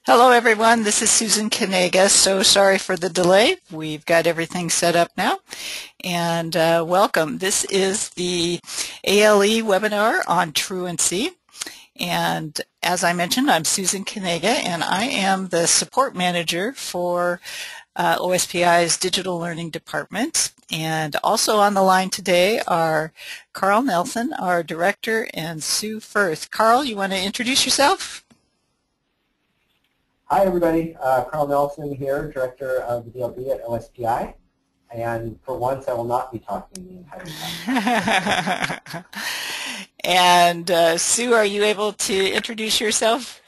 Hello everyone, this is Susan Kanega. So sorry for the delay. We've got everything set up now. And welcome. This is the ALE webinar on truancy. And as I mentioned, I'm Susan Kanega, and I am the support manager for OSPI's Digital Learning Department. And also on the line today are Carl Nelson, our director, and Sue Firth. Carl, you want to introduce yourself? Hi everybody, Carl Nelson here, Director of the DLD at OSPI, and for once I will not be talking the entire time. And Sue, are you able to introduce yourself?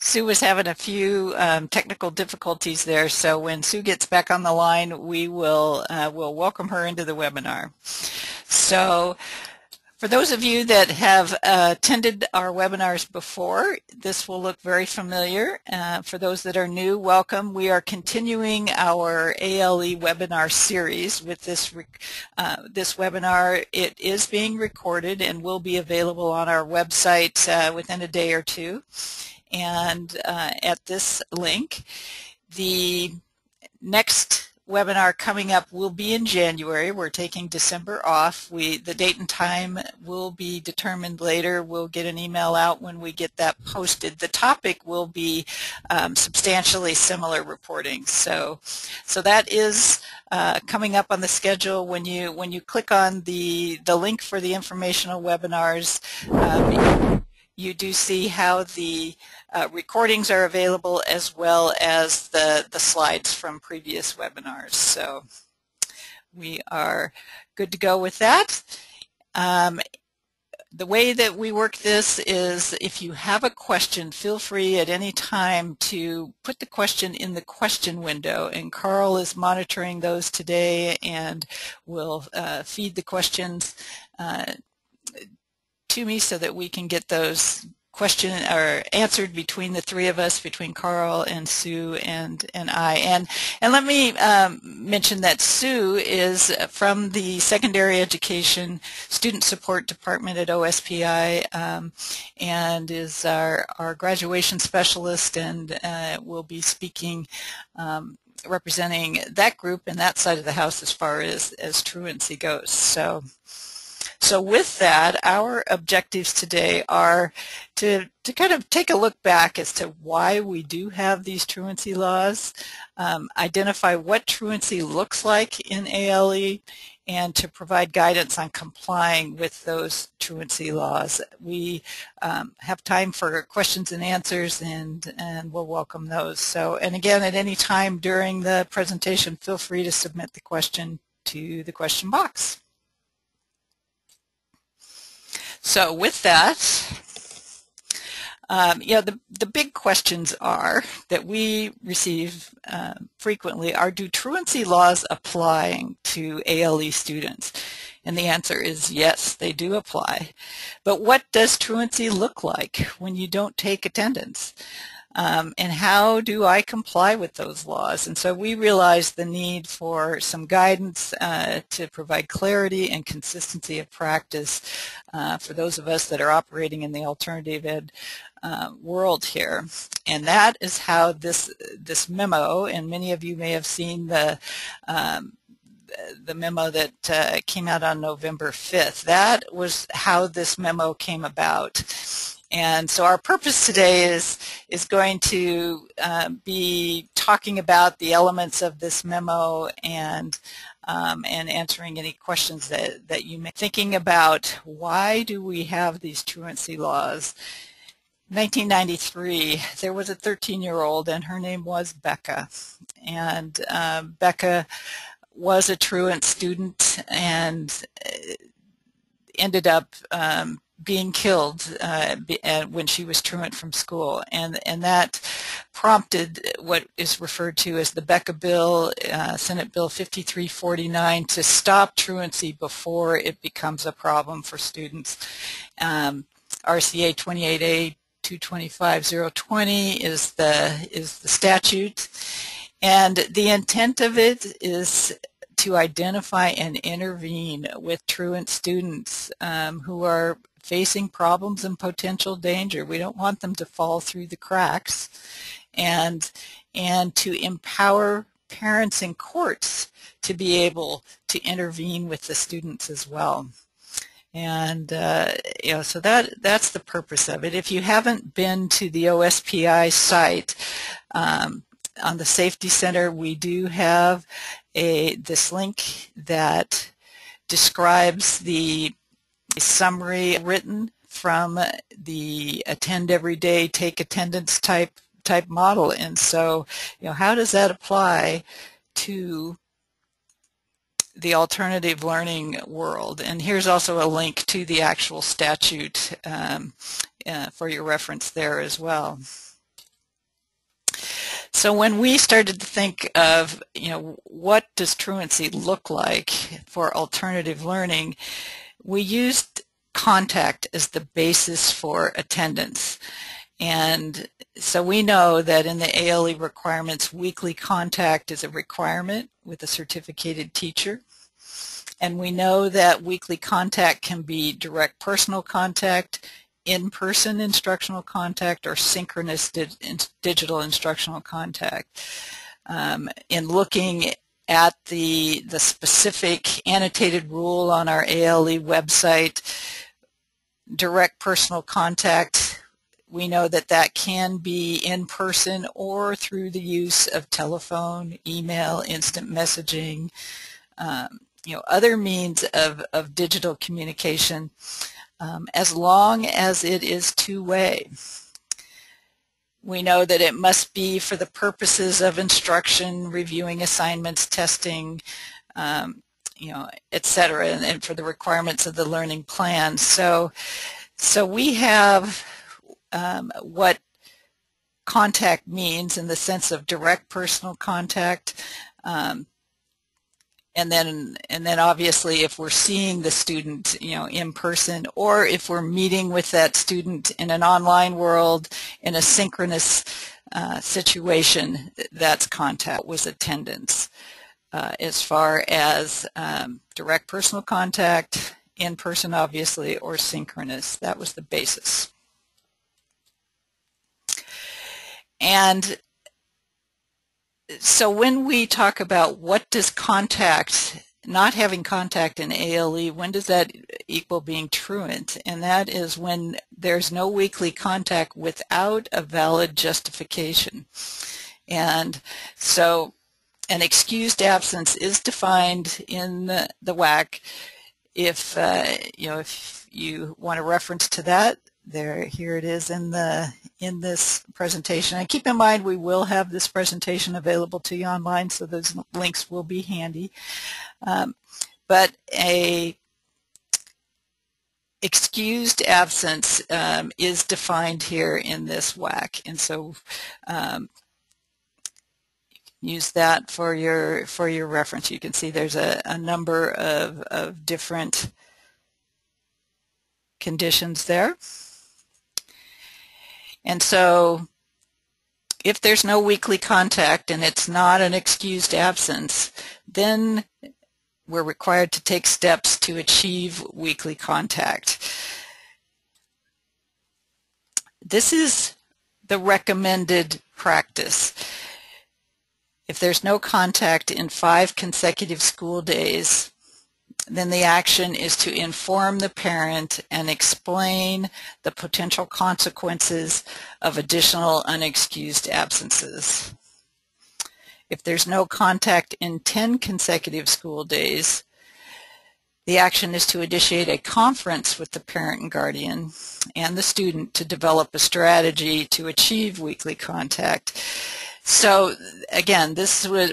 Sue was having a few technical difficulties there, so when Sue gets back on the line, we will we'll welcome her into the webinar. So, for those of you that have attended our webinars before, this will look very familiar. For those that are new, welcome. We are continuing our ALE webinar series with this webinar. It is being recorded and will be available on our website within a day or two. And at this link, the next webinar coming up will be in January. We're taking December off. The date and time will be determined later. We'll get an email out when we get that posted. The topic will be substantially similar reporting. So that is coming up on the schedule. When you click on the link for the informational webinars, you do see how the recordings are available as well as the slides from previous webinars. So we are good to go with that. The way that we work this is if you have a question, feel free at any time to put the question in the question window, and Carl is monitoring those today and will feed the questions to me so that we can get those answered between the three of us, between Carl and Sue and I. And let me mention that Sue is from the Secondary Education Student Support Department at OSPI and is our graduation specialist, and will be speaking representing that group and that side of the house as far as truancy goes. So with that, our objectives today are to kind of take a look back as to why we do have these truancy laws, identify what truancy looks like in ALE, and to provide guidance on complying with those truancy laws. We have time for questions and answers, and we'll welcome those. So, and again, at any time during the presentation, feel free to submit the question to the question box. So with that, the big questions are that we receive frequently are, do truancy laws apply to ALE students? And the answer is yes, they do apply. But what does truancy look like when you don't take attendance? And how do I comply with those laws? And so we realized the need for some guidance to provide clarity and consistency of practice for those of us that are operating in the alternative ed world here. And that is how this memo, and many of you may have seen the memo that came out on November 5th. That was how this memo came about. And so our purpose today is going to be talking about the elements of this memo and answering any questions that you may be thinking about. Why do we have these truancy laws? In 1993, there was a 13-year-old, and her name was Becca. And Becca was a truant student and ended up being killed when she was truant from school, and that prompted what is referred to as the Becca Bill, Senate Bill 5349, to stop truancy before it becomes a problem for students. RCA 28A 225-020 is the statute, and the intent of it is to identify and intervene with truant students who are facing problems and potential danger. We don't want them to fall through the cracks, and to empower parents and courts to be able to intervene with the students as well. And so that's the purpose of it. If you haven't been to the OSPI site, on the Safety Center, we do have this link that describes the summary written from the Attend Every Day, Take Attendance type model. And so, how does that apply to the alternative learning world? And here's also a link to the actual statute for your reference there as well. So when we started to think of, what does truancy look like for alternative learning, we used contact as the basis for attendance. And so we know that in the ALE requirements, weekly contact is a requirement with a certificated teacher. And we know that weekly contact can be direct personal contact, in-person instructional contact, or synchronous digital instructional contact. In looking at the specific annotated rule on our ALE website, direct personal contact, we know that that can be in person or through the use of telephone, email, instant messaging, other means of digital communication, as long as it is two-way. We know that it must be for the purposes of instruction, reviewing assignments, testing, etc., and for the requirements of the learning plan. So we have what contact means in the sense of direct personal contact, and then obviously if we're seeing the student in person, or if we're meeting with that student in an online world in a synchronous situation, that's contact with attendance. As far as direct personal contact, in person obviously, or synchronous, that was the basis. And so when we talk about what does contact, not having contact in ALE, when does that equal being truant? And that is when there's no weekly contact without a valid justification. And so an excused absence is defined in the WAC. If you want a reference to that, here it is in this presentation. And keep in mind, we will have this presentation available to you online, so those links will be handy. But a excused absence is defined here in this WAC, and so use that for your reference. You can see there's a number of different conditions there. And so if there's no weekly contact and it's not an excused absence, then we're required to take steps to achieve weekly contact. This is the recommended practice. If there's no contact in 5 consecutive school days, then the action is to inform the parent and explain the potential consequences of additional unexcused absences. If there's no contact in 10 consecutive school days, the action is to initiate a conference with the parent and guardian and the student to develop a strategy to achieve weekly contact. So again,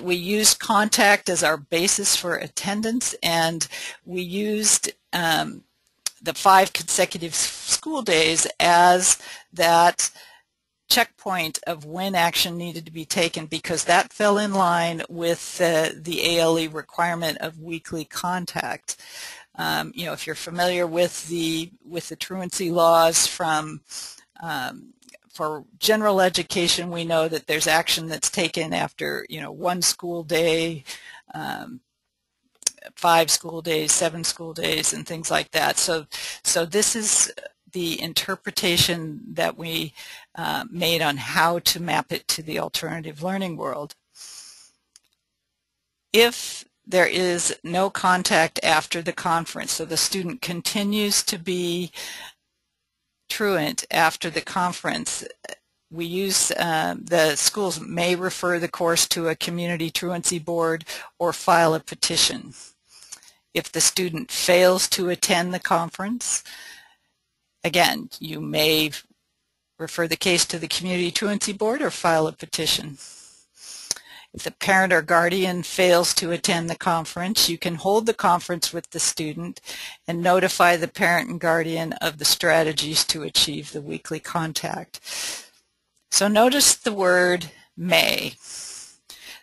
we used contact as our basis for attendance, and we used the 5 consecutive school days as that checkpoint of when action needed to be taken, because that fell in line with the ALE requirement of weekly contact. If you're familiar with the truancy laws for general education, we know that there's action that's taken after, 1 school day, 5 school days, 7 school days, and things like that. So this is the interpretation that we made on how to map it to the alternative learning world. If there is no contact after the conference, so the student continues to be truant after the conference, we use, the schools may refer the course to a community truancy board or file a petition. If the student fails to attend the conference, again, you may refer the case to the community truancy board or file a petition. If the parent or guardian fails to attend the conference, you can hold the conference with the student and notify the parent and guardian of the strategies to achieve the weekly contact. So notice the word may.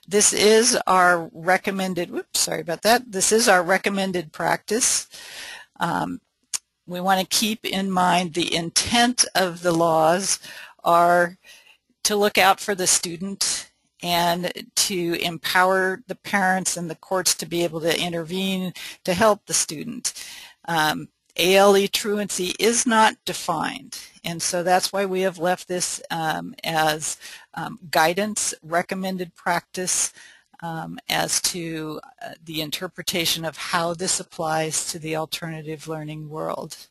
This is our recommended, this is our recommended practice. We want to keep in mind the intent of the laws are to look out for the student and to empower the parents and the courts to be able to intervene to help the student. ALE truancy is not defined, and so that's why we have left this as guidance, recommended practice as to the interpretation of how this applies to the alternative learning world.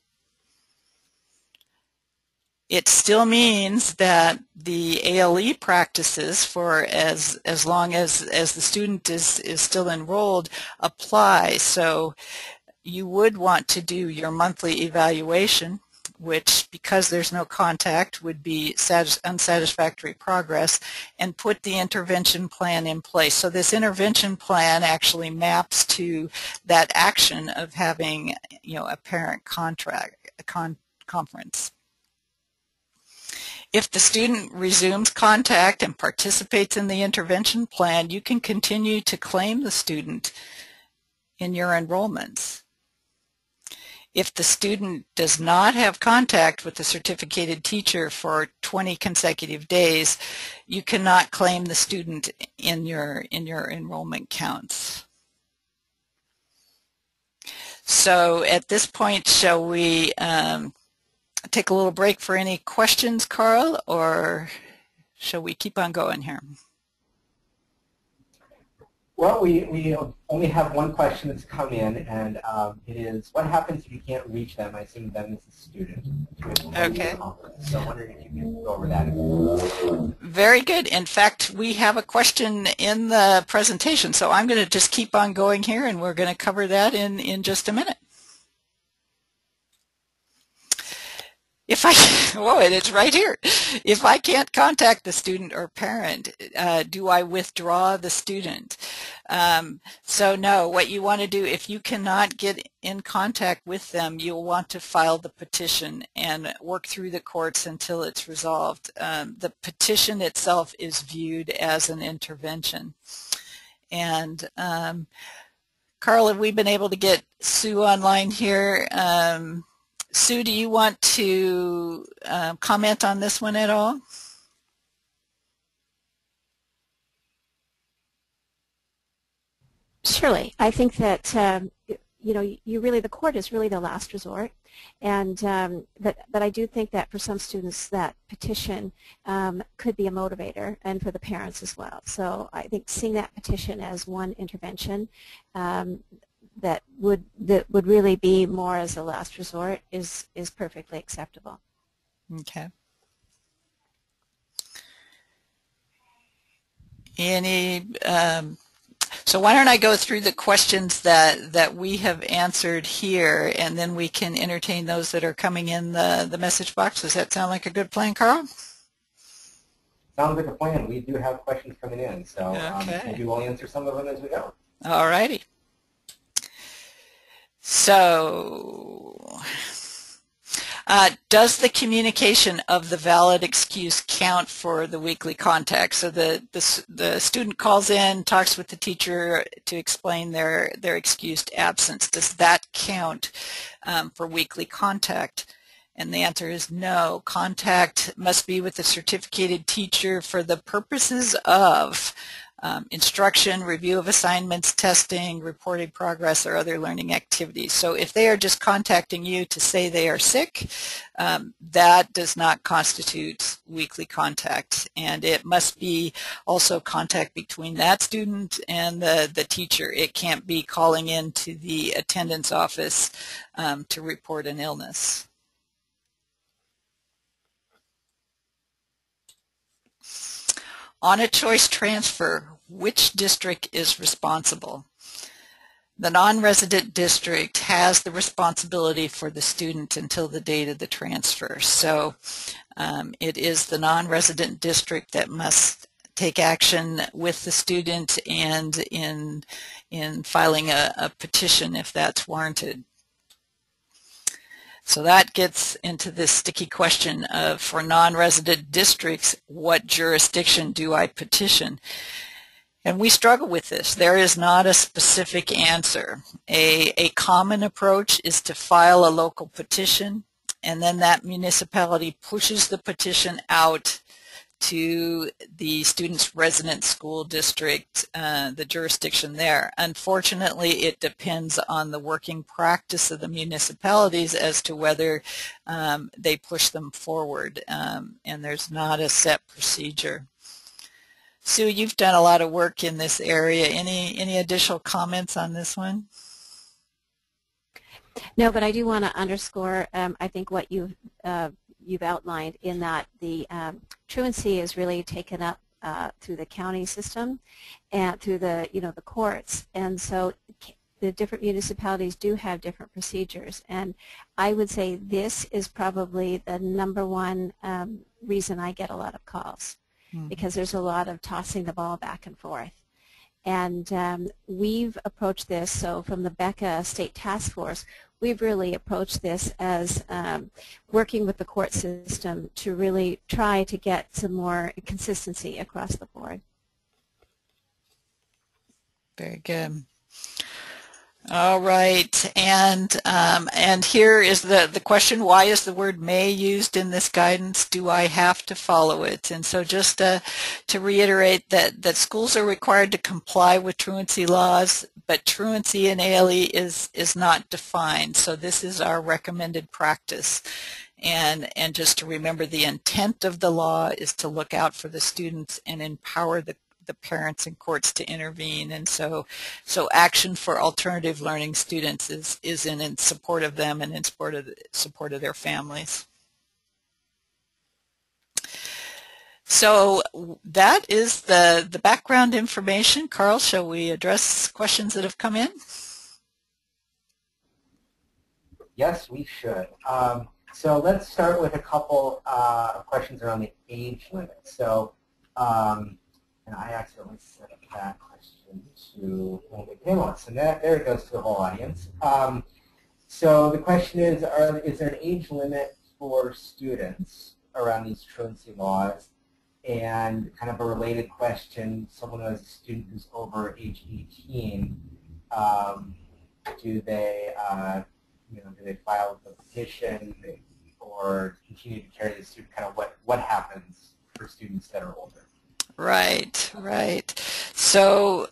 It still means that the ALE practices for as long as the student is still enrolled apply. So you would want to do your monthly evaluation, which, because there's no contact, would be unsatisfactory progress, and put the intervention plan in place. So this intervention plan actually maps to that action of having, a parent conference. If the student resumes contact and participates in the intervention plan, you can continue to claim the student in your enrollments. If the student does not have contact with the certificated teacher for 20 consecutive days, you cannot claim the student in your enrollment counts. So at this point, shall we take a little break for any questions, Carl, or shall we keep on going here? Well, we only have one question that's come in, and it is, what happens if you can't reach them? I assume them as a student. Okay. So I'm wondering if you can go over that. Very good. In fact, we have a question in the presentation, so I'm going to just keep on going here, and we're going to cover that in just a minute. Whoa, it's right here. If I can't contact the student or parent, do I withdraw the student? So no, what you want to do, if you cannot get in contact with them, you'll want to file the petition and work through the courts until it's resolved. The petition itself is viewed as an intervention. And Carl, have we been able to get Sue online here? Sue, do you want to comment on this one at all? Surely. I think that, the court is really the last resort. And but I do think that for some students that petition could be a motivator, and for the parents as well. So I think seeing that petition as one intervention that would really be more as a last resort is perfectly acceptable. Okay. So why don't I go through the questions that we have answered here, and then we can entertain those that are coming in the message box. Does that sound like a good plan, Carl? Sounds like a plan. We do have questions coming in, so okay. Maybe we'll answer some of them as we go. All righty. So, does the communication of the valid excuse count for the weekly contact? So the student calls in, talks with the teacher to explain their excused absence. Does that count for weekly contact? And the answer is no. Contact must be with the certificated teacher for the purposes of instruction, review of assignments, testing, reporting progress, or other learning activities. So if they are just contacting you to say they are sick, that does not constitute weekly contact, and it must be also contact between that student and the teacher. It can't be calling in to the attendance office to report an illness. On a choice transfer, which district is responsible? The non-resident district has the responsibility for the student until the date of the transfer. So it is the non-resident district that must take action with the student and in filing a petition if that's warranted. So that gets into this sticky question of, for non-resident districts, what jurisdiction do I petition? And we struggle with this. There is not a specific answer. A common approach is to file a local petition, and then that municipality pushes the petition out to the student's resident school district, the jurisdiction there. Unfortunately, it depends on the working practice of the municipalities as to whether they push them forward, and there's not a set procedure. Sue, you've done a lot of work in this area. Any additional comments on this one? No, but I do want to underscore, I think, what you've outlined, in that the truancy is really taken up through the county system and through the the courts, and so the different municipalities do have different procedures. And I would say this is probably the #1 reason I get a lot of calls, because there's a lot of tossing the ball back and forth. And we've approached this, so from the BECA State Task Force, we've really approached this as working with the court system to really try to get some more consistency across the board. Very good. All right, and here is the question: why is the word "may" used in this guidance? Do I have to follow it? And so, just to reiterate that schools are required to comply with truancy laws, but truancy in ALE is not defined. So this is our recommended practice. And just to remember, the intent of the law is to look out for the students and empower the parents and courts to intervene. And so action for alternative learning students is in support of them and in support of their families. So that is the background information. Carl, shall we address questions that have come in? Yes, we should. So let's start with a couple of questions around the age limit. So, and I accidentally set up that question to one of the panelists, and there it goes to the whole audience. So the question is there an age limit for students around these truancy laws? And kind of a related question, someone who has a student who's over age 18, do they file the petition or continue to carry the student? Kind of what happens for students that are older? Right, right. So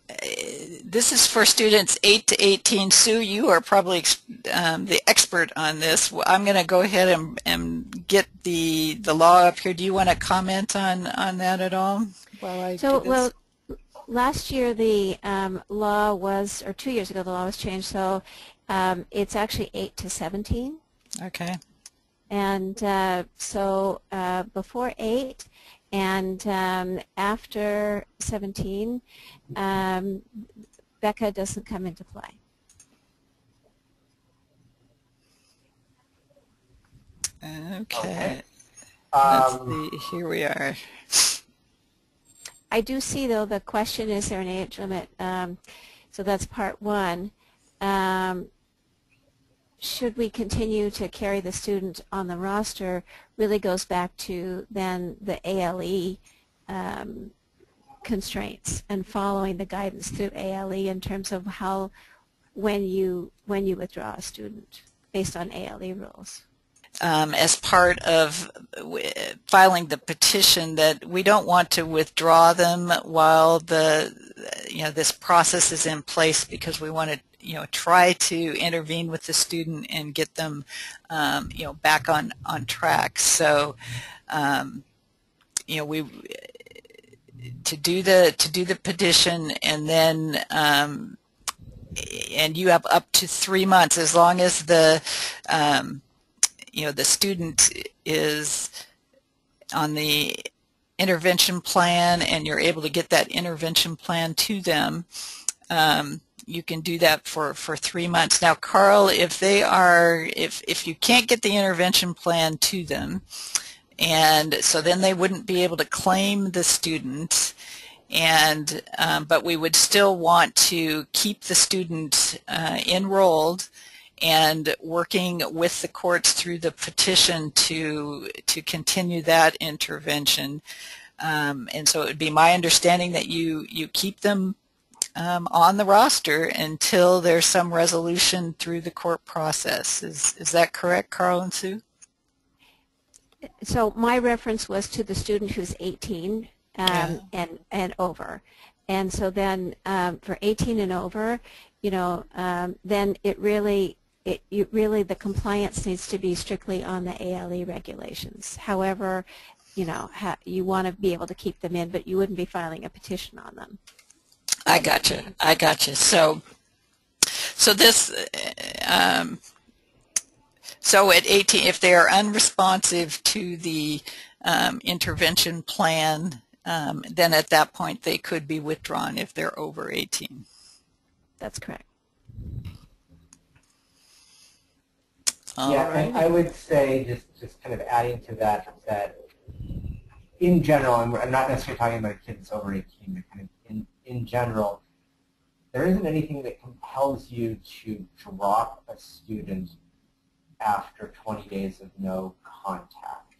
this is for students 8 to 18. Sue, you are probably the expert on this. I'm going to go ahead and get the law up here. Do you want to comment on that at all while I do this? Well, last year the law was, or 2 years ago the law was changed, so it's actually 8 to 17. Okay. And so before 8 and after 17, BECA doesn't come into play. Okay. Let's see. Here we are. I do see, though, the question, is there an age limit? So that's part one. Should we continue to carry the student on the roster really goes back to then the ALE constraints and following the guidance through ALE in terms of when you withdraw a student based on ALE rules. As part of filing the petition, that we don't want to withdraw them while the this process is in place because we want to try to intervene with the student and get them back on track. So we to do the petition, and then and you have up to 3 months as long as the the student is on the intervention plan and you're able to get that intervention plan to them. You can do that for 3 months. Now, Carl, if you can't get the intervention plan to them, and so then they wouldn't be able to claim the student, and but we would still want to keep the student enrolled and working with the courts through the petition to continue that intervention. And so it would be my understanding that you keep them on the roster until there's some resolution through the court process. Is that correct, Carl and Sue? So my reference was to the student who's 18 and over. And so then for 18 and over, then the compliance needs to be strictly on the ALE regulations. However, you want to be able to keep them in, but you wouldn't be filing a petition on them. I gotcha. So this, so at 18, if they are unresponsive to the intervention plan, then at that point they could be withdrawn if they're over 18. That's correct. Yeah, and I would say, just kind of adding to that in general, and I'm not necessarily talking about kids over 18, but kind of in general, there isn't anything that compels you to drop a student after 20 days of no contact.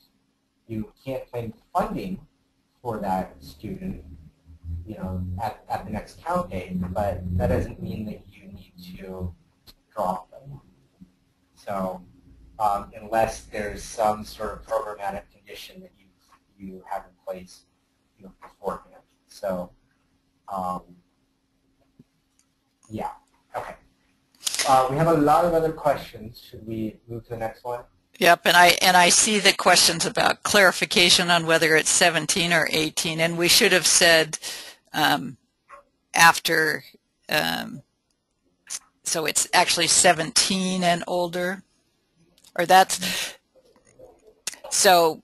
You can't claim funding for that student, at the next count date, but that doesn't mean that you need to drop them. So unless there's some sort of programmatic condition that you have in place beforehand. So yeah, okay. We have a lot of other questions. Should we move to the next one? Yep, and I see the questions about clarification on whether it's 17 or 18, and we should have said after, so it's actually 17 and older, or that's, so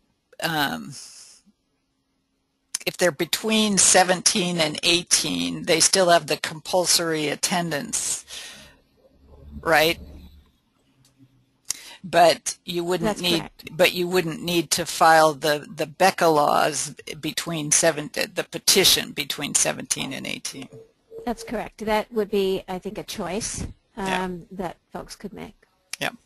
if they're between 17 and 18, they still have the compulsory attendance, right? But you wouldn't need to file the Becca laws between the petition between 17 and 18. That's correct. That would be, I think, a choice that folks could make. Yep.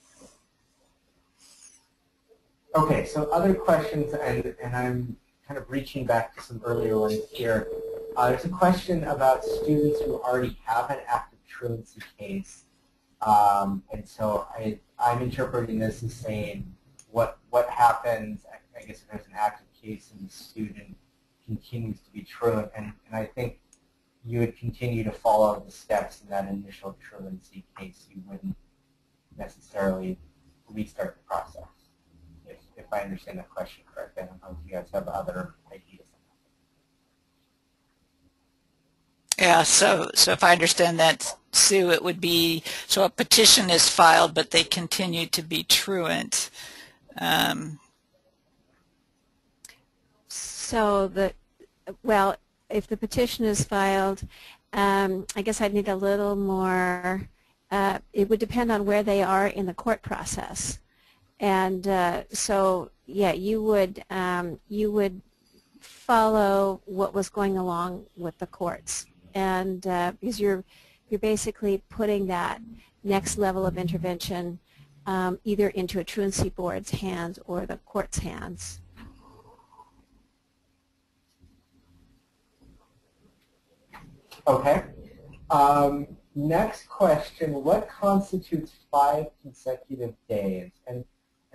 Okay, so other questions, and I'm kind of reaching back to some earlier ones here. There's a question about students who already have an active truancy case. And so I'm interpreting this as saying what happens, I guess, if there's an active case and the student continues to be truant, and I think you would continue to follow the steps in that initial truancy case. You wouldn't necessarily restart the process, if I understand that question correctly. I don't know if you guys have other ideas. Yeah, so if I understand that, Sue, it would be, so a petition is filed, but they continue to be truant. Well, if the petition is filed, I guess I'd need a little more, it would depend on where they are in the court process. And so, yeah, you would follow what was going along with the courts. And because you're basically putting that next level of intervention either into a truancy board's hands or the court's hands. Okay. Next question, what constitutes 5 consecutive days? And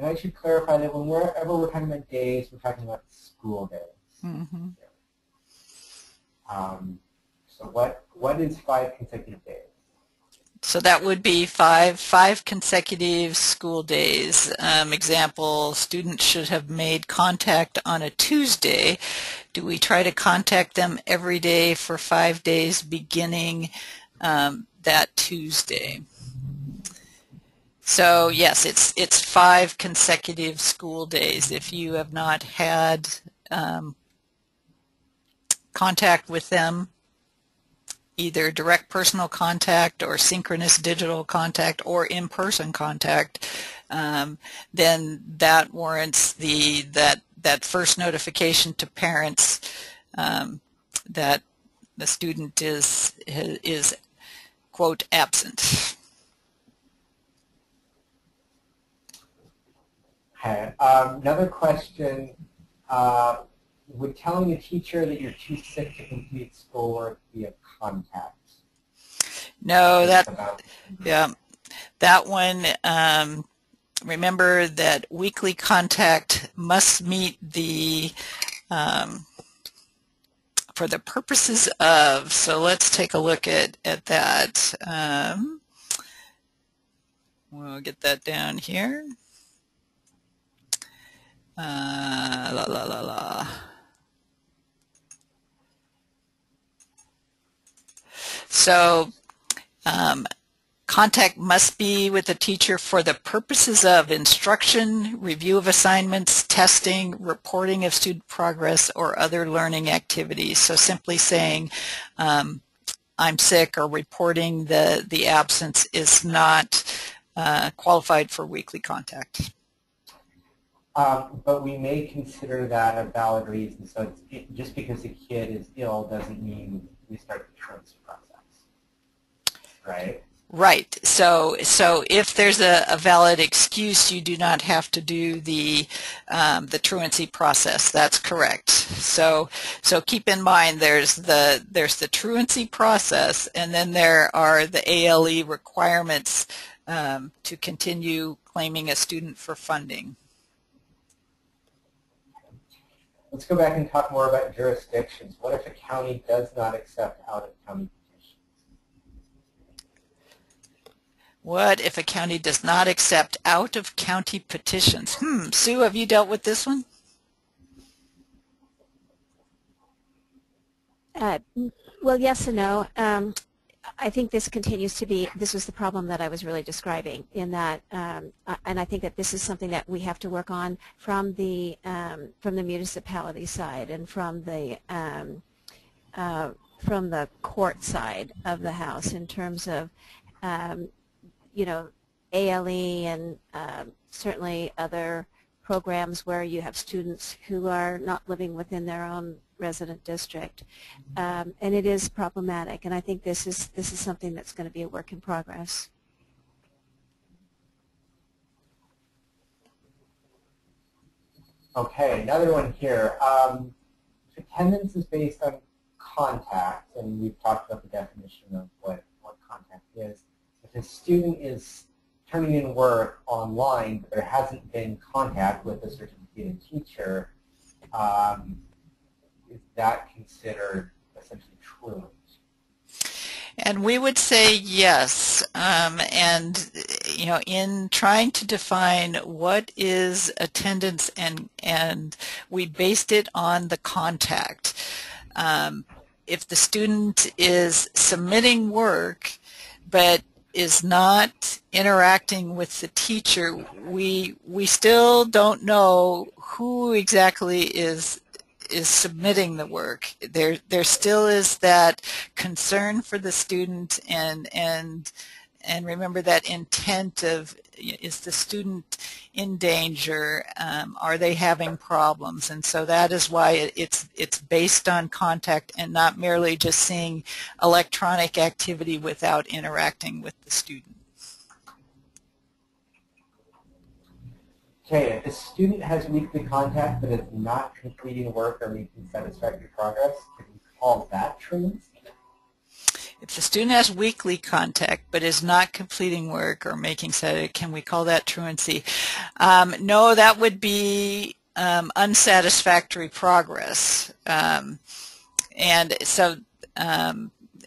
I should clarify that whenever we're talking about days, we're talking about school days. Mm-hmm. So what is 5 consecutive days? So that would be five consecutive school days. Example, students should have made contact on a Tuesday. Do we try to contact them every day for 5 days beginning that Tuesday? So yes, it's 5 consecutive school days. If you have not had contact with them, either direct personal contact or synchronous digital contact or in-person contact, then that warrants that first notification to parents that the student is quote absent. Okay. Another question. Would telling a teacher that you're too sick to complete schoolwork be a contact? No, that one, remember that weekly contact must meet the, for the purposes of, so let's take a look at that. We'll get that down here. So contact must be with the teacher for the purposes of instruction, review of assignments, testing, reporting of student progress, or other learning activities. So simply saying I'm sick or reporting the absence is not qualified for weekly contact. But we may consider that a valid reason. So just because a kid is ill doesn't mean we start the truancy process. Right? Right. So if there's a valid excuse, you do not have to do the truancy process. That's correct. So keep in mind there's the truancy process, and then there are the ALE requirements to continue claiming a student for funding. Let's go back and talk more about jurisdictions. What if a county does not accept out-of-county petitions? What if a county does not accept out-of-county petitions? Sue, have you dealt with this one? Well, yes and no. I think this continues to be, this was the problem that I was really describing in that, and I think that this is something that we have to work on from the municipality side and from the court side of the house in terms of, you know, ALE and certainly other programs where you have students who are not living within their own resident district, and it is problematic. And I think this is something that's going to be a work in progress. Okay, another one here. Attendance is based on contact, and we've talked about the definition of what contact is. If a student is turning in work online, but there hasn't been contact with a certificated teacher, is that considered essentially truant? And we would say yes. And you know, in trying to define what is attendance, and we based it on the contact. If the student is submitting work but is not interacting with the teacher, we still don't know who exactly is submitting the work. There still is that concern for the student, and remember that intent of, is the student in danger? Are they having problems? And so that is why it's based on contact and not merely just seeing electronic activity without interacting with the student. Okay, if a student has weekly contact but is not completing work or making satisfactory progress, can we call that truancy? If the student has weekly contact but is not completing work or making satisfactory, can we call that truancy? No, that would be unsatisfactory progress. And so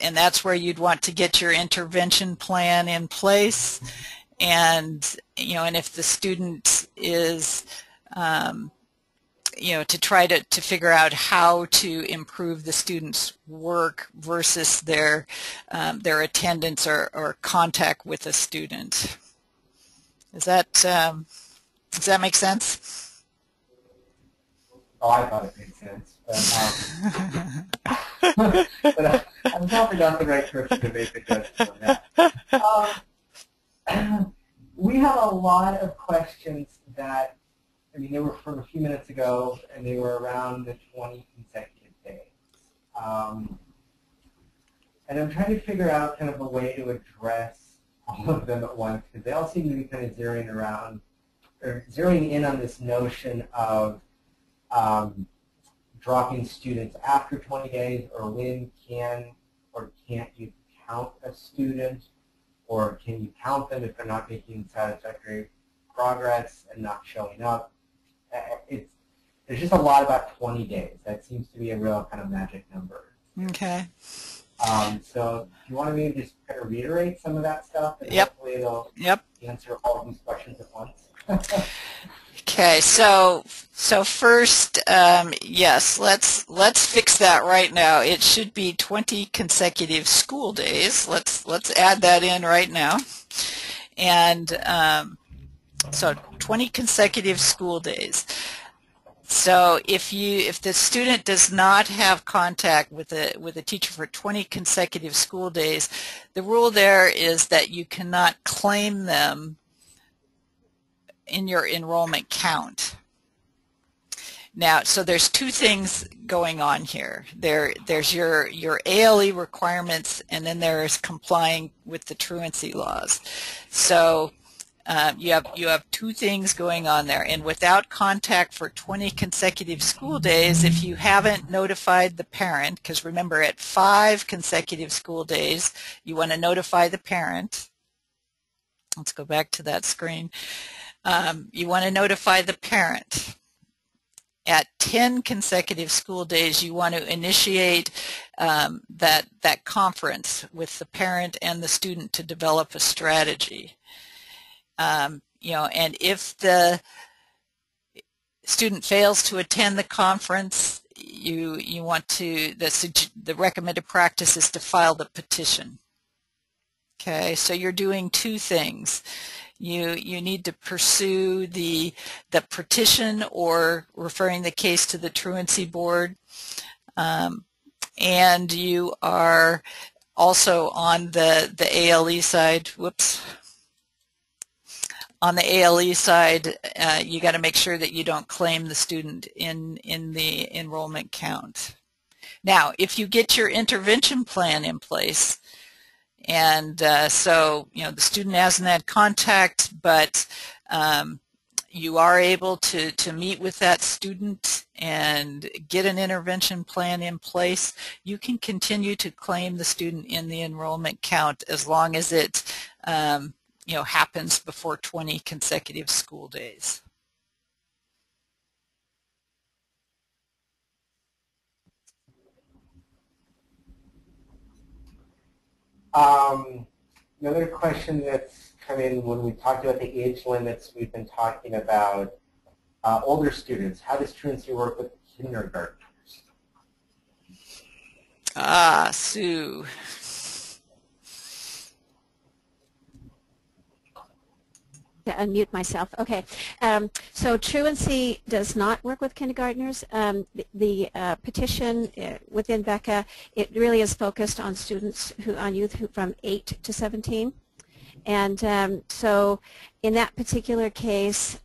that's where you'd want to get your intervention plan in place. And and if the student is to try to figure out how to improve the student's work versus their attendance or contact with a student. Does that make sense? Oh, I thought it made sense. But I'm probably not the right person to make the judgment on that. We have a lot of questions that, they were from a few minutes ago, and they were around the 20 consecutive days. And I'm trying to figure out kind of a way to address all of them at once, because they all seem to be kind of zeroing in on this notion of dropping students after 20 days, or when can or can't you count a student, or can you count them if they're not making satisfactory progress and not showing up. There's just a lot about 20 days. That seems to be a real kind of magic number. Okay. So do you want to maybe just kind of reiterate some of that stuff? And Yep. hopefully it'll answer all of these questions at once. Okay, so first, yes, let's fix that right now. It should be 20 consecutive school days. Let's add that in right now. And so 20 consecutive school days. So if the student does not have contact with a teacher for 20 consecutive school days, the rule there is that you cannot claim them in your enrollment count. Now, so there's two things going on here. There's your ALE requirements, and then there's complying with the truancy laws. So you have two things going on there. And without contact for 20 consecutive school days, if you haven't notified the parent, because remember at 5 consecutive school days, you want to notify the parent. Let's go back to that screen. You want to notify the parent. At 10 consecutive school days, you want to initiate that conference with the parent and the student to develop a strategy. And if the student fails to attend the conference, you want to, the recommended practice is to file the petition. Okay, so you're doing two things. You need to pursue the petition or referring the case to the truancy board, and you are also on the ALE side. Whoops. On the ALE side, you got to make sure that you don't claim the student in the enrollment count. Now, if you get your intervention plan in place, and so the student hasn't had contact, but you are able to meet with that student and get an intervention plan in place, you can continue to claim the student in the enrollment count as long as it happens before 20 consecutive school days. Another question that's come in when we talked about the age limits, we've been talking about older students. How does truancy work with kindergartners? Sue. To unmute myself. Okay. So truancy does not work with kindergartners. The petition within BECA, it really is focused on students on youth from 8 to 17. And so in that particular case,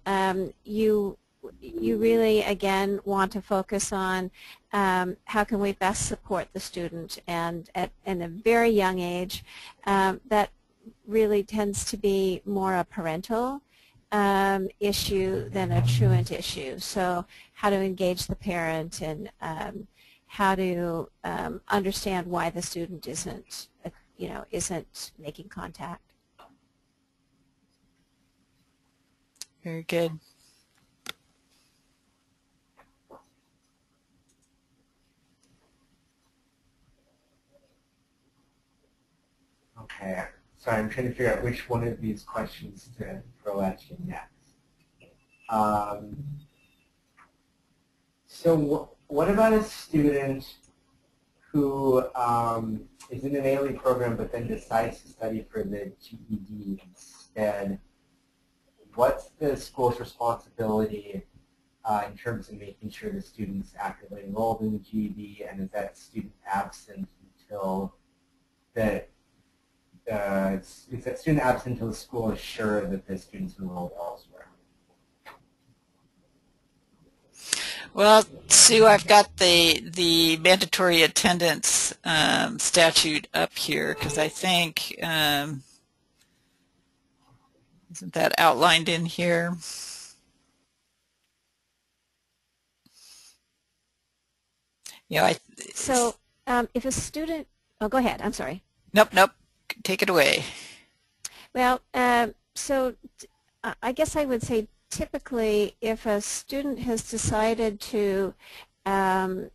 you really, again, want to focus on how can we best support the student. And at a very young age, that really tends to be more a parental issue than a truant issue. So how to engage the parent and how to understand why the student isn't making contact. Very good. Okay. Sorry, I'm trying to figure out which one of these questions to throw at you next. So what about a student who is in an ALE program but then decides to study for the GED instead? What's the school's responsibility in terms of making sure the student's actively enrolled in the GED, and is that student absent until the school is sure that the student's enrolled elsewhere? Well, Sue, I've got the mandatory attendance statute up here because I think isn't that outlined in here? Yeah. So if a student, oh, go ahead. I'm sorry. Nope. Take it away. Well, so I guess I would say typically if a student has decided to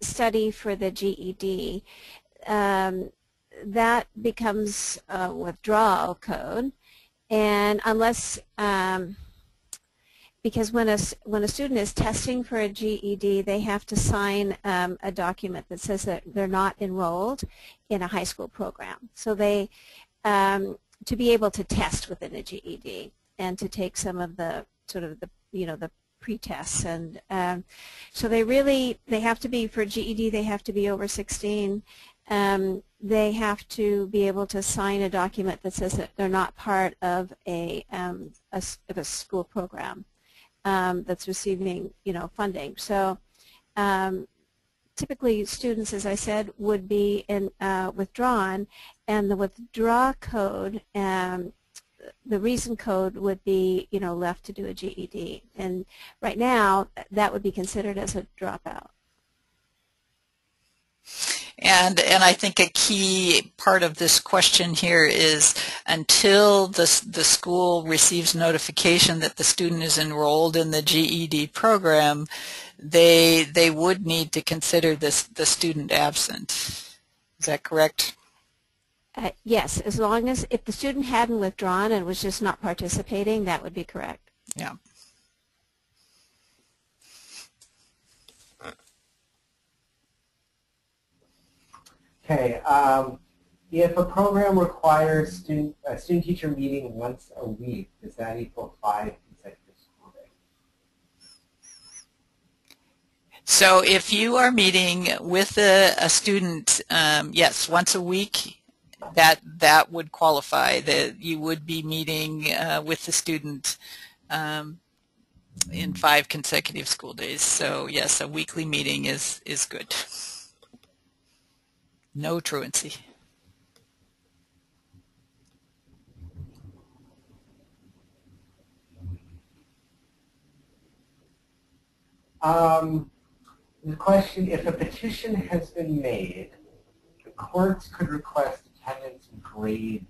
study for the GED, that becomes a withdrawal code, and unless because when a student is testing for a GED, they have to sign a document that says that they're not enrolled in a high school program. So they to be able to test within a GED and to take some of the sort of the pre-tests, and so they have to be, for GED they have to be over 16. They have to be able to sign a document that says that they're not part of a school program that's receiving funding. So typically students, as I said, would be withdrawn, and the withdraw code, the reason code would be left to do a GED, and right now that would be considered as a dropout. And I think a key part of this question here is until the school receives notification that the student is enrolled in the GED program, they would need to consider the student absent. Is that correct? Yes, as long as if the student hadn't withdrawn and was just not participating, that would be correct. Yeah. Okay. If a program requires a student-teacher meeting once a week, does that equal 5 consecutive school days? So if you are meeting with a student, yes, once a week, that would qualify. That you would be meeting with the student in 5 consecutive school days. So yes, a weekly meeting is good. No truancy. The question, if a petition has been made, the courts could request attendance and grade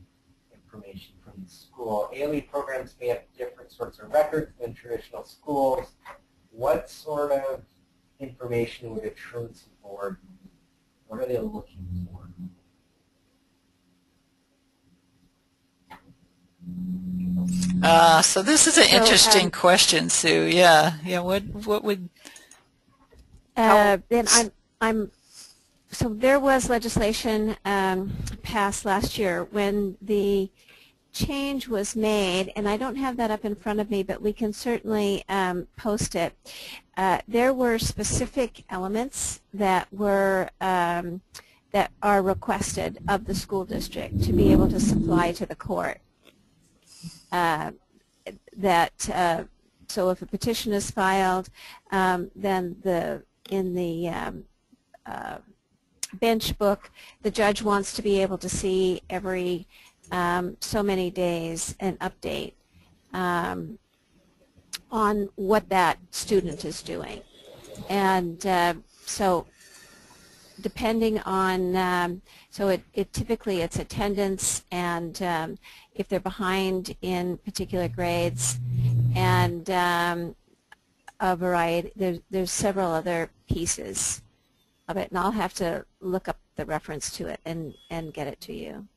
information from the school. ALE programs may have different sorts of records than traditional schools. What sort of information would a truancy board need? What are they looking for? So this is an interesting question, Sue. Yeah. What would? Then so there was legislation passed last year when the change was made, and I don't have that up in front of me, but we can certainly post it. There were specific elements that were that are requested of the school district to be able to supply to the court. So if a petition is filed, then in the bench book, the judge wants to be able to see every so many days an update on what that student is doing. And so depending on, so it typically it's attendance and if they're behind in particular grades, and a variety, there's several other pieces of it, and I'll have to look up the reference to it and get it to you.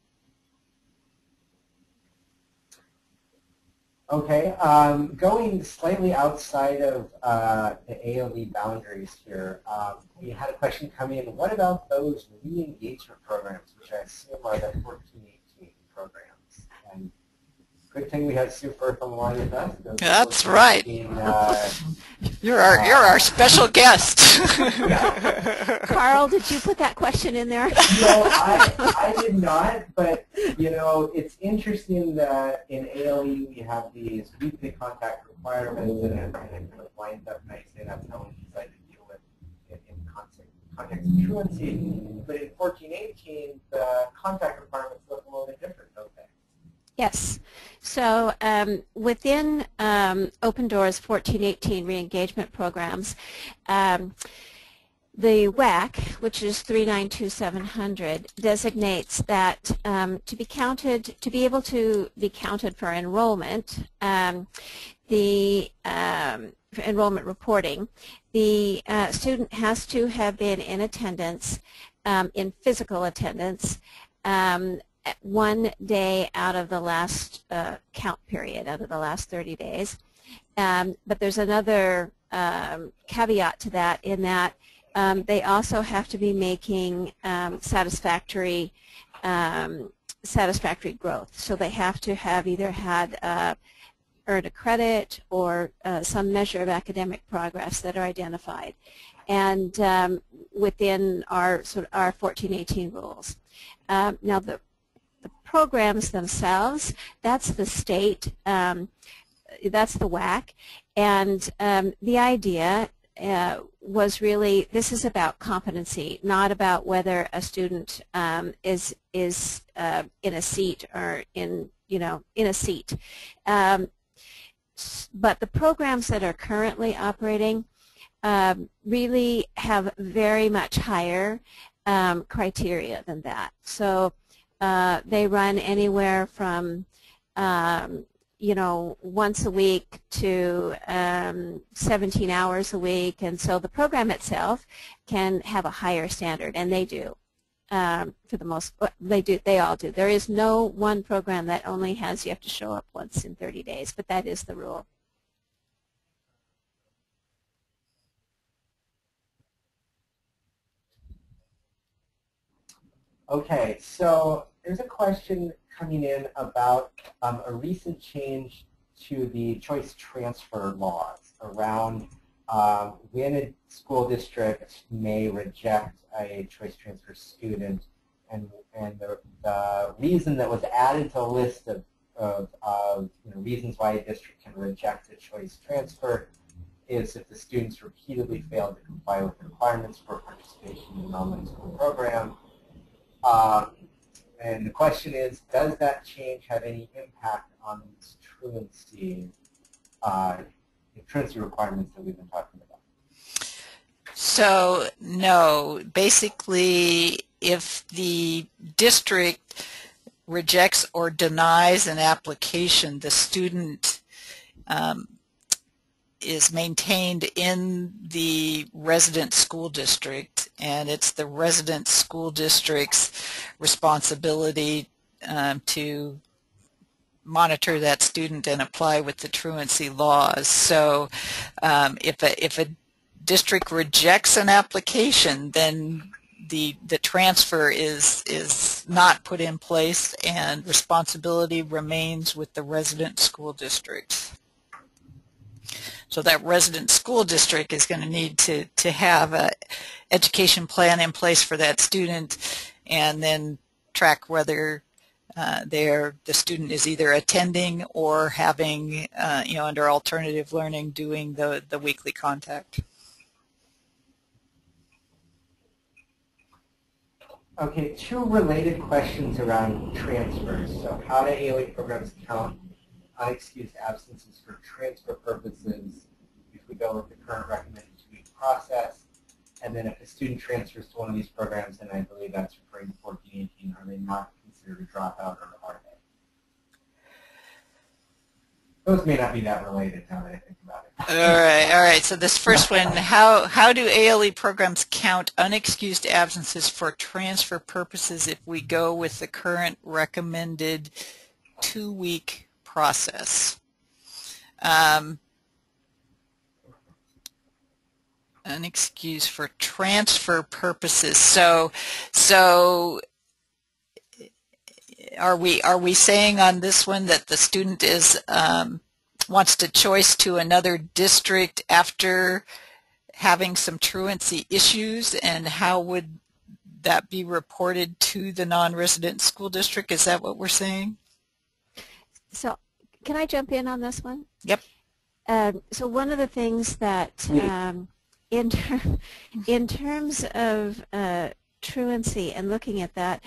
Okay, going slightly outside of the ALE boundaries here, we had a question come in. What about those re-engagement programs, which I assume are the 14-18 programs? And good thing we have Sue Firth on the line with us. That's right. You're our special guest. Carl, did you put that question in there? No, I did not, but you know, it's interesting that in ALE we have these weekly contact requirements, and it kind of lines up nicely. That's how we decided to deal with it in context of truancy. But in 14-18, the contact requirements look a little bit different, don't they? Yes. So within Open Doors 14-18 re-engagement programs, the WAC, which is 392-700, designates that to be able to be counted for enrollment, the enrollment reporting, the student has to have been in attendance, in physical attendance, 1 day out of the last count period, out of the last 30 days. But there's another caveat to that, in that they also have to be making satisfactory growth. So they have to have either had earned a credit or some measure of academic progress that are identified, and within our 14-18 rules. Now the programs themselves, that's the state, that's the WAC, and the idea was really, this is about competency, not about whether a student is in a seat or in a seat. But the programs that are currently operating really have very much higher criteria than that. So they run anywhere from once a week to 17 hours a week, and so the program itself can have a higher standard, and they do. For the most, they all do. There is no one program that only has you have to show up once in 30 days, but that is the rule. Okay, so there's a question coming in about a recent change to the choice transfer laws around when a school district may reject a choice transfer student, and the reason that was added to the list of reasons why a district can reject a choice transfer is if the students repeatedly fail to comply with the requirements for participation in an online school program. And the question is, does that change have any impact on these truancy requirements that we've been talking about? So, no. Basically, if the district rejects or denies an application, the student is maintained in the resident school district, and it's the resident school district's responsibility to monitor that student and apply with the truancy laws. So if a district rejects an application, then the transfer is not put in place, and responsibility remains with the resident school district. So that resident school district is going to need to have an education plan in place for that student, and then track whether the student is either attending or having, under alternative learning, doing the weekly contact. Okay, two related questions around transfers. So how do ALE programs count unexcused absences for transfer purposes if we go with the current recommended 2-week process? And then if a student transfers to one of these programs, and I believe that's referring to 14-18, are they not considered a dropout, or are they? Those may not be that related now that I think about it. All right. So this first one, how do ALE programs count unexcused absences for transfer purposes if we go with the current recommended 2-week process? Unexcused for transfer purposes. So are we saying on this one that the student is wants to choice to another district after having some truancy issues, and how would that be reported to the non-resident school district? Is that what we're saying? So can I jump in on this one? Yep. So one of the things that in terms of truancy and looking at that,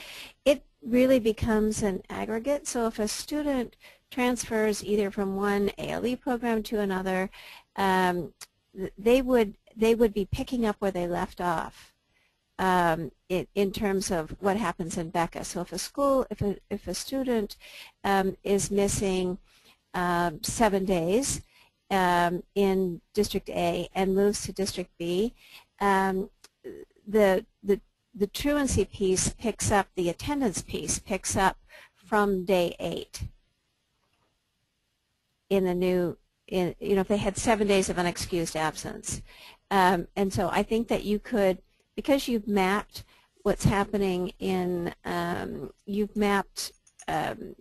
it really becomes an aggregate. So if a student transfers either from one ALE program to another, they would be picking up where they left off in terms of what happens in Becca. So if a student is missing 7 days in District A and moves to District B, the truancy piece picks up, the attendance piece picks up from day 8 in the new, if they had 7 days of unexcused absence. And so I think that you could, because you've mapped what's happening in, you've mapped the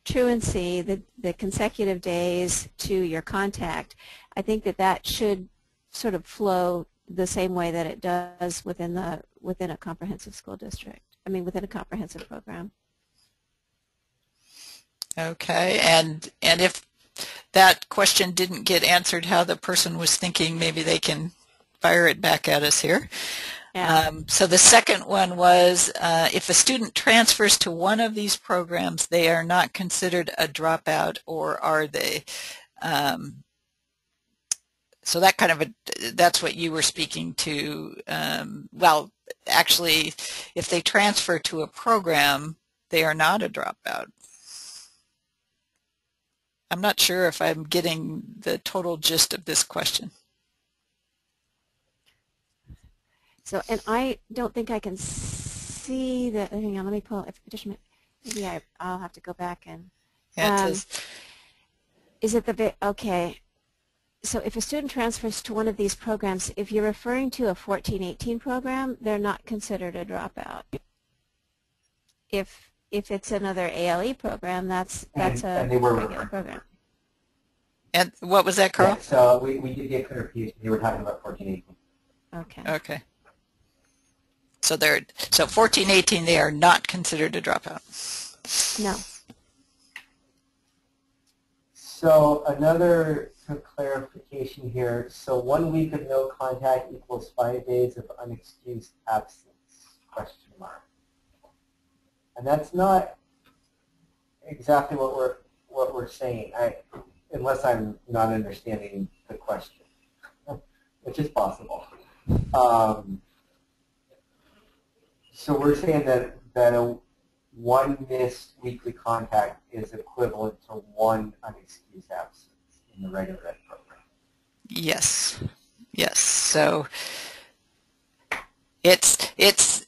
truancy, the consecutive days to your contact, I think that should sort of flow the same way that it does within a comprehensive school district. I mean, within a comprehensive program. Okay, and if that question didn't get answered how the person was thinking, maybe they can fire it back at us here. Yeah. So the second one was if a student transfers to one of these programs, they are not considered a dropout, or are they? So that kind of that's what you were speaking to. Well, actually, if they transfer to a program, they are not a dropout. I'm not sure if I'm getting the total gist of this question. So, and I don't think I can see the, hang on, let me pull up the petition. Maybe I'll have to go back and, Yeah, is it the, okay. So if a student transfers to one of these programs, if you're referring to a 14-18 program, they're not considered a dropout. If it's another ALE program, that's a regular program. And what was that, Carl? Yeah, so we did get clarification. You were talking about 14-18. Okay. Okay. So 14-18, they are not considered a dropout. No. So another clarification here. So 1 week of no contact equals 5 days of unexcused absence, question mark. And that's not exactly what we're saying, unless I'm not understanding the question, which is possible. So we're saying that one missed weekly contact is equivalent to one unexcused absence in the regular ed program. Yes. Yes. So it's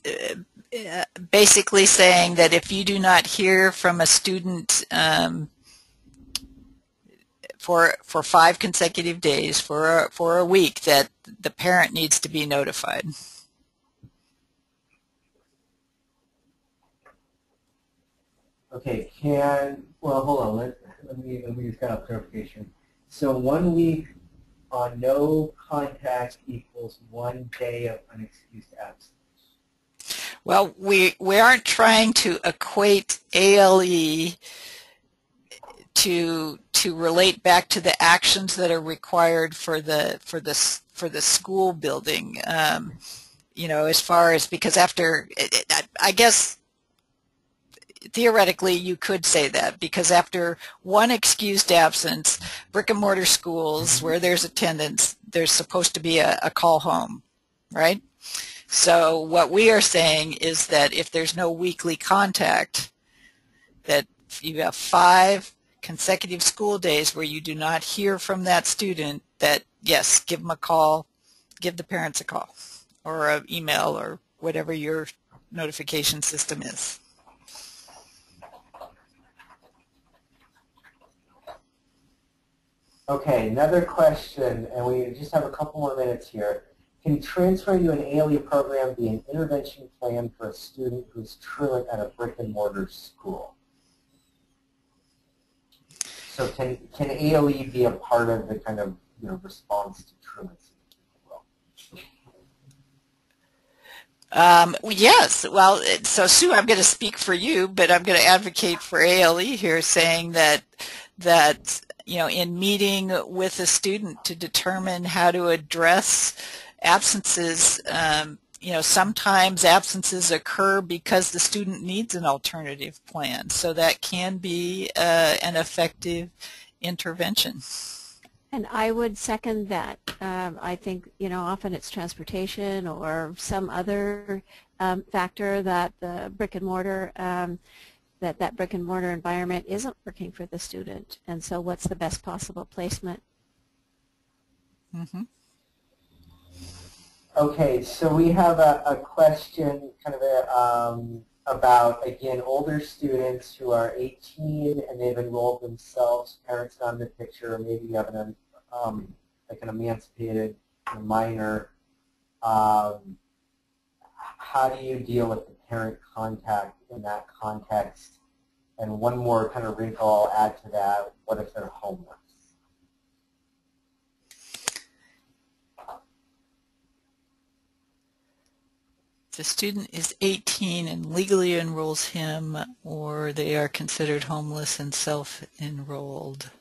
basically saying that if you do not hear from a student for 5 consecutive days for a week, that the parent needs to be notified. Okay, well, hold on, let me just get a clarification. So 1 week on no contact equals 1 day of unexcused absence. Well, we aren't trying to equate ALE to relate back to the actions that are required for the school building. As far as, because after, I guess theoretically you could say that, because after one excused absence, brick and mortar schools where there's attendance, there's supposed to be a call home, right? So what we are saying is that if there's no weekly contact, that you have 5 consecutive school days where you do not hear from that student, that yes, give them a call, give the parents a call, or an email, or whatever your notification system is. Okay, another question, and we just have a couple more minutes here. Can transferring to an ALE program be an intervention plan for a student who's truant at a brick and mortar school? So can ALE be a part of the kind of response to truancy? Yes. Well, so Sue, I'm going to speak for you, but I'm going to advocate for ALE here, saying that in meeting with a student to determine how to address absences, sometimes absences occur because the student needs an alternative plan. So that can be an effective intervention. And I would second that. I think, often it's transportation or some other factor that the brick and mortar, that brick and mortar environment isn't working for the student. And so what's the best possible placement? Mm-hmm. Okay, so we have a question kind of about, again, older students who are 18 and they've enrolled themselves, parents not in the picture, or maybe you have like an emancipated minor. How do you deal with the parent contact in that context? And one more kind of wrinkle I'll add to that, what if they're homeless? The student is 18 and legally enrolls him, or they are considered homeless and self-enrolled.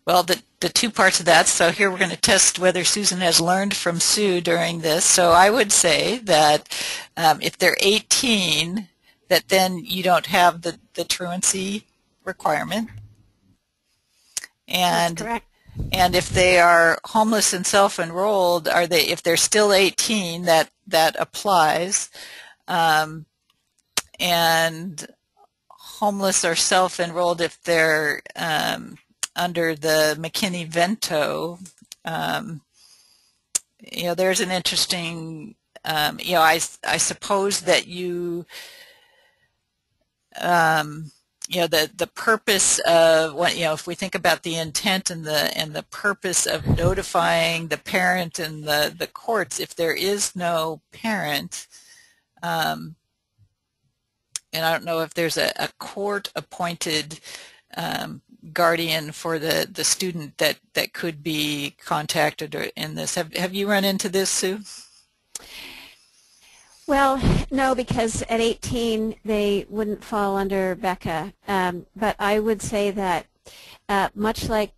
Well, the two parts of that, so here we're going to test whether Susan has learned from Sue during this. So I would say that if they're 18, that then you don't have the truancy requirement. And that's correct. And if they are homeless and self-enrolled, if they're still 18, that applies. And homeless or self-enrolled if they're under the McKinney-Vento, there's an interesting, I suppose that the purpose of if we think about the intent and the purpose of notifying the parent and the courts, if there is no parent, and I don't know if there's a court-appointed guardian for the student that could be contacted in this. Have you run into this, Sue? Well, no, because at 18 they wouldn't fall under Becca. But I would say that much like,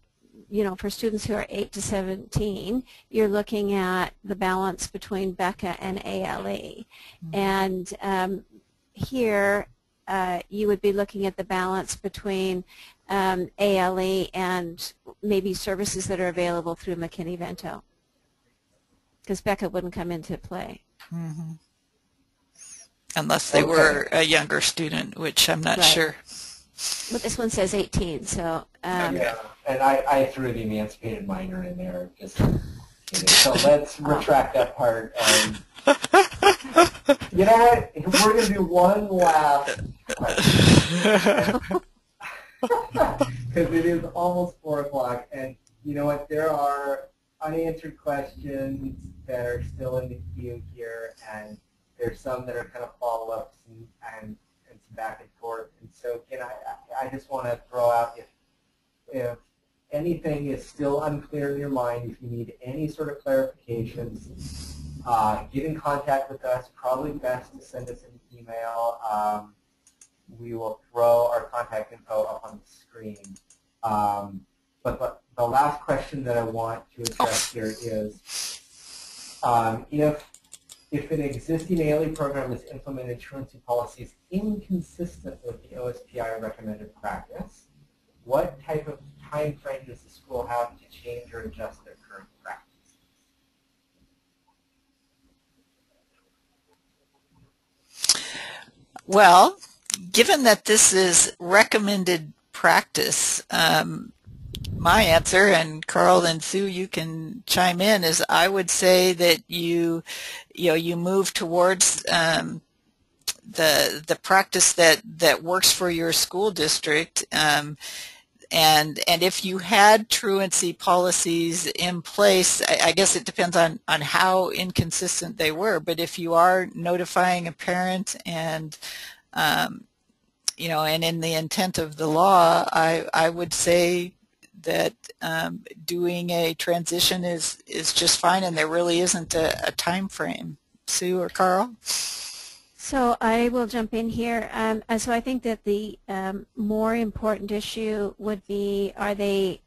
for students who are 8 to 17, you're looking at the balance between Becca and ALE. Mm-hmm. And here you would be looking at the balance between ALE and maybe services that are available through McKinney-Vento, because Becca wouldn't come into play. Mm-hmm. Unless they were a younger student, which I'm not sure. But this one says 18, so... yeah, and I threw the emancipated minor in there. So let's retract that part. You know what? We're going to do one last question. Because it is almost 4 o'clock, and you know what? There are unanswered questions that are still in the queue here, and there's some that are kind of follow-ups and some back and forth. And so, again, I just want to throw out, if anything is still unclear in your mind, if you need any sort of clarifications, get in contact with us. Probably best to send us an email. We will throw our contact info up on the screen. But the last question that I want to address here is, if an existing ALE program is implemented truancy policies inconsistent with the OSPI recommended practice, what type of time frame does the school have to change or adjust their current practice? Well, given that this is recommended practice, my answer, and Carl and Sue, you can chime in, is I would say that you move towards the practice that works for your school district. if you had truancy policies in place, I guess it depends on how inconsistent they were, but if you are notifying a parent and you know, and in the intent of the law, I would say that doing a transition is just fine, and there really isn't a time frame. Sue or Carl? So I will jump in here. So I think that the more important issue would be, are the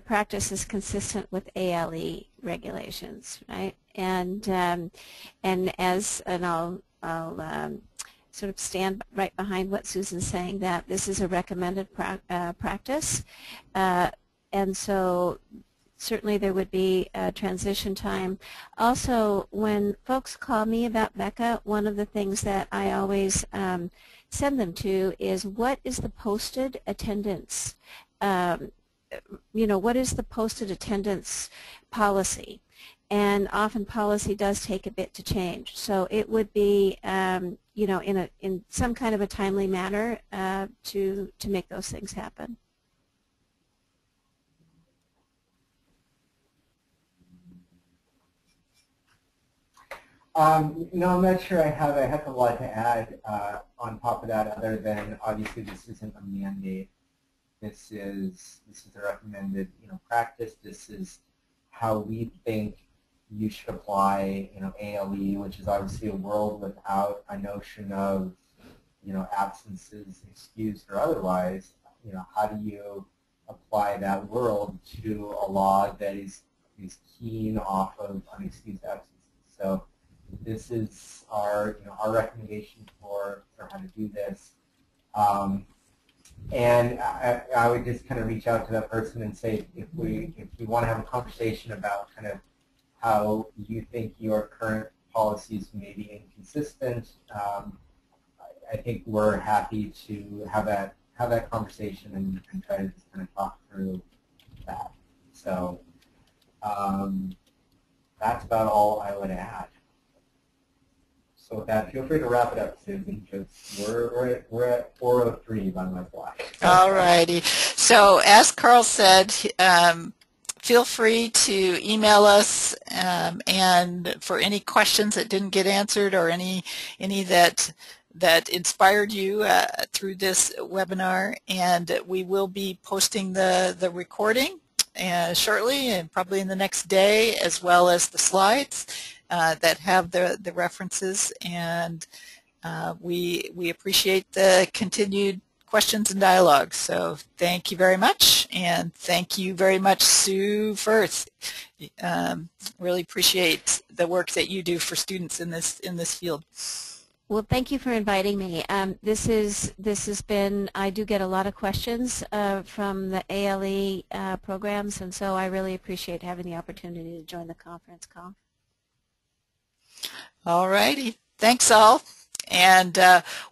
practices consistent with ALE regulations, right? And I'll sort of stand right behind what Susan's saying, that this is a recommended practice, and so certainly there would be a transition time. Also, when folks call me about Becca, one of the things that I always send them to is, what is the posted attendance? You know, what is the posted attendance policy? And often policy does take a bit to change. So it would be, you know, in some kind of a timely manner to make those things happen. No, I'm not sure I have a heck of a lot to add on top of that, other than obviously this isn't a mandate. This is a recommended, you know, practice. This is how we think you should apply, you know, ALE, which is obviously a world without a notion of, you know, absences, excused or otherwise. You know, how do you apply that world to a law that is keen off of unexcused absences? So this is our, you know, our recommendation for how to do this. And I would just kind of reach out to that person and say, if we want to have a conversation about kind of how you think your current policies may be inconsistent, I think we're happy to have that conversation and try to just kind of talk through that. So that's about all I would add. So with that, feel free to wrap it up, Susan, because we're at 4:03 by my clock. All righty. So as Carl said, feel free to email us, and for any questions that didn't get answered or any that inspired you through this webinar, and we will be posting the recording shortly, and probably in the next day, as well as the slides that have the references, and we appreciate the continued questions and dialogue. So thank you very much, and thank you very much, Sue Firth. Really appreciate the work that you do for students in this field. Well, thank you for inviting me. This has been, I do get a lot of questions from the ALE programs, and so I really appreciate having the opportunity to join the conference call. All righty. Thanks all. And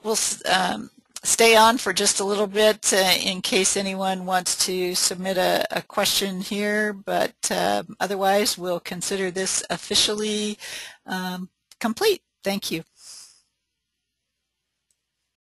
we'll stay on for just a little bit in case anyone wants to submit a question here, but otherwise we'll consider this officially complete. Thank you.